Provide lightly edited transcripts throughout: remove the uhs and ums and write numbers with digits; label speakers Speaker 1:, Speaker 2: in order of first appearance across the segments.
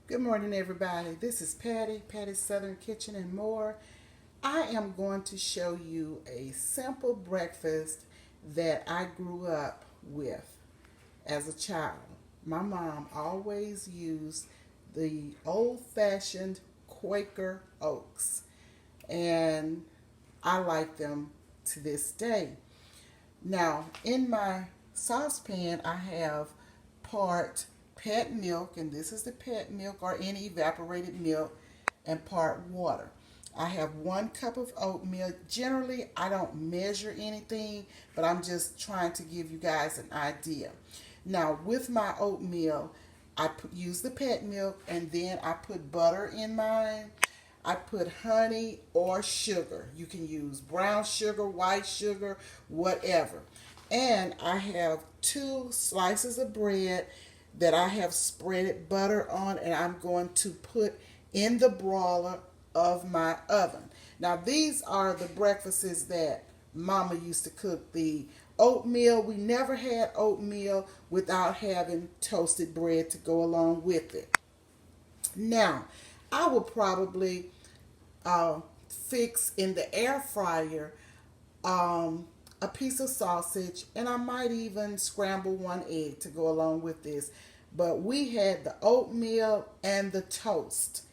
Speaker 1: Good morning, everybody. This is Patty's Southern Kitchen and more. I am going to show you a simple breakfast that I grew up with as a child. My mom always used the old-fashioned Quaker oats, and I like them to this day. Now, in my saucepan, I have part pet milk, and this is the pet milk or any evaporated milk, and part water. I have 1 cup of oatmeal. Generally, I don't measure anything, but I'm just trying to give you guys an idea. Now, with my oatmeal, use the pet milk, and then I put butter in mine. I put honey or sugar. You can use brown sugar, white sugar, whatever. And I have 2 slices of bread that I have spreaded butter on, and I'm going to put in the broiler of my oven. Now, these are the breakfasts that Mama used to cook. The oatmeal, we never had oatmeal without having toasted bread to go along with it. Now, I will probably fix in the air fryer a piece of sausage, and I might even scramble 1 egg to go along with this. But we had the oatmeal and the toast,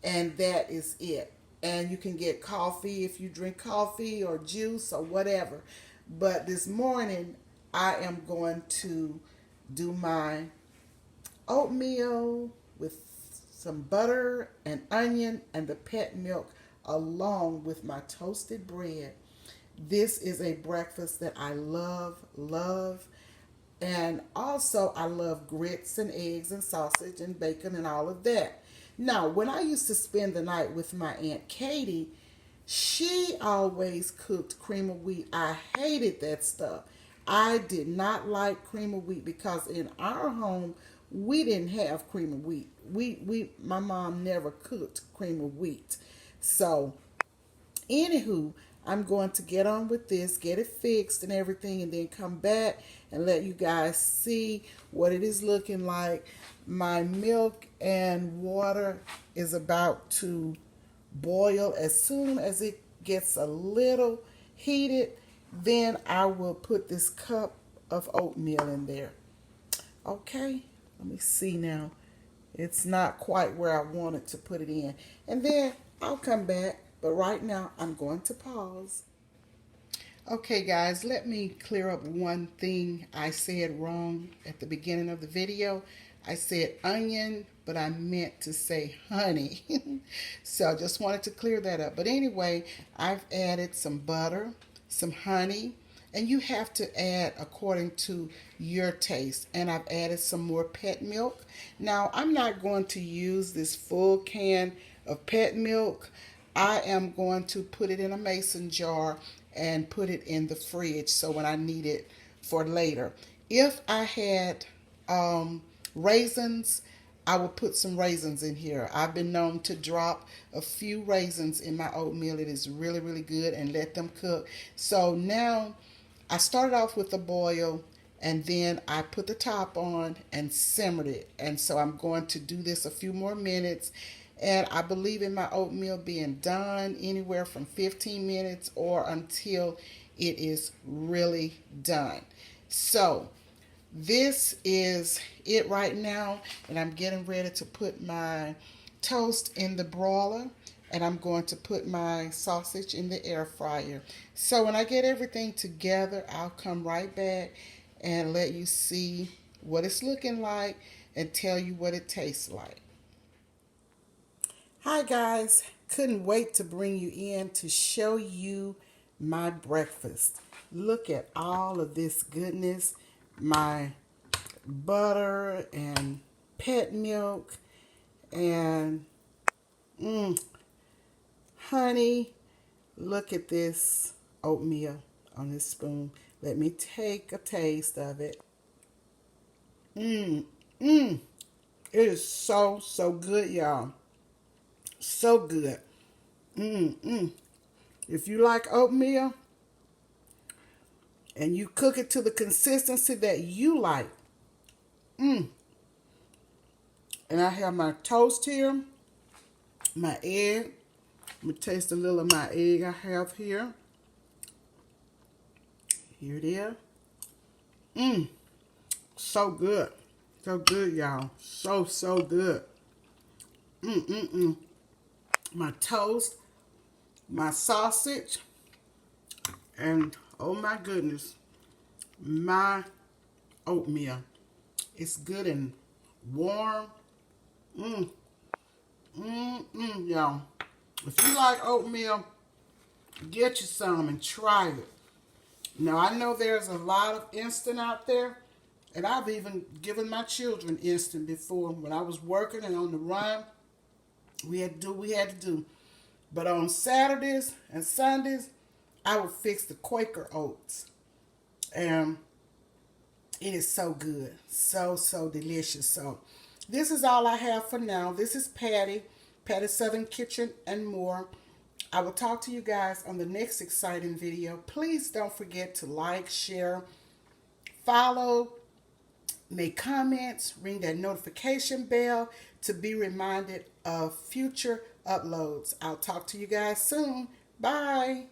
Speaker 1: and that is it. And you can get coffee if you drink coffee or juice or whatever. But this morning, I am going to do my oatmeal with some butter and onion and the pet milk along with my toasted bread. This is a breakfast that I love. And also, I love grits and eggs and sausage and bacon and all of that. Now, when I used to spend the night with my Aunt Katie, she always cooked cream of wheat. I hated that stuff. I did not like cream of wheat because in our home we didn't have cream of wheat. My mom never cooked cream of wheat. So, anywho, I'm going to get on with this, get it fixed and everything, and then come back and let you guys see what it is looking like. My milk and water is about to boil. As soon as it gets a little heated, then I will put this cup of oatmeal in there. Okay, let me see now. It's not quite where I wanted to put it in. And then I'll come back, but right now I'm going to pause. Okay, guys, let me clear up one thing I said wrong at the beginning of the video. I said onion, but I meant to say honey. So I just wanted to clear that up. But anyway, I've added some butter, some honey, and you have to add according to your taste. And I've added some more pet milk. Now, I'm not going to use this full can of pet milk. I am going to put it in a mason jar and put it in the fridge so when I need it for later. If I had raisins, I would put some raisins in here. I've been known to drop a few raisins in my oatmeal. It is really good, and let them cook. So now I started off with a boil, and then I put the top on and simmered it. And so I'm going to do this a few more minutes. And I believe in my oatmeal being done anywhere from 15 minutes or until it is really done. So this is it right now, and I'm getting ready to put my toast in the broiler, and I'm going to put my sausage in the air fryer. So when I get everything together, I'll come right back and let you see what it's looking like and tell you what it tastes like. Hi guys, couldn't wait to bring you in to show you my breakfast. Look at all of this goodness. My butter and pet milk and honey. Look at this oatmeal on this spoon. Let me take a taste of it. It is so good, y'all. So good. If you like oatmeal and you cook it to the consistency that you like, And I have my toast here, my egg. Let me taste a little of my egg I have here. Here it is. Mmm. So good. So good, y'all. So, so good. Mmm. My toast, my sausage, and oh my goodness, my oatmeal. It's good and warm. Y'all. If you like oatmeal, get you some and try it. Now, I know there's a lot of instant out there, and I've even given my children instant before. When I was working and on the run, we had to do what we had to do. But on Saturdays and Sundays, I would fix the Quaker oats. And it is so good. So, so delicious. So, this is all I have for now. This is Patty, Patty's Southern Kitchen and more. I will talk to you guys on the next exciting video. Please don't forget to like, share, follow, make comments, ring that notification bell to be reminded of future uploads. I'll talk to you guys soon. Bye.